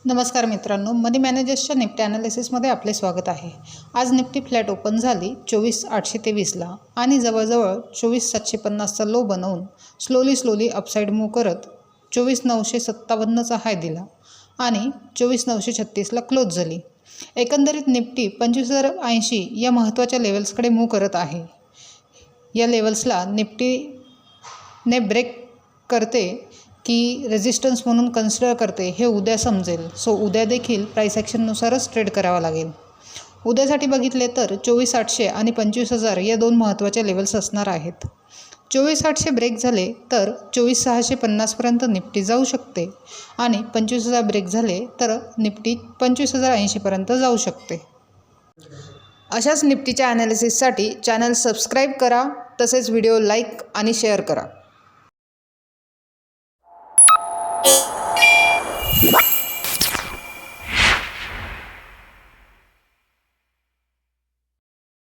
नमस्कार मित्रांनो, मनी मॅनेजर्सच्या निफ्टी ॲनालिसिसमध्ये आपले स्वागत आहे। आज निफ्टी फ्लॅट ओपन झाली 24,823ला आणि जवळजवळ 24,750चा लो बनवून स्लोली अपसाईड मूव्ह करत 24,957चा हाय दिला आणि 24,936ला क्लोज झाली। एकंदरीत निफ्टी 25,080 या महत्त्वाच्या लेवल्सकडे मूव्ह करत आहे। या लेवल्सला निफ्टीने ब्रेक करते की रेजिस्टन्स म्हणून कन्सिडर करते हे उद्या समजेल। सो उद्या देखील प्राइस ॲक्शननुसारच ट्रेड करावा लागेल। उद्यासाठी बघितले तर 24,800 आणि 25,000 या दोन महत्त्वाच्या लेवल्स असणार आहेत। 24,800 ब्रेक झाले तर 24,650पर्यंत निफ्टी जाऊ शकते आणि 25,000 ब्रेक झाले तर निफ्टी 25,080पर्यंत जाऊ शकते। अशाच निफ्टीच्या ॲनालिसिससाठी चॅनल सबस्क्राईब करा, तसेच व्हिडिओ लाईक आणि शेअर करा।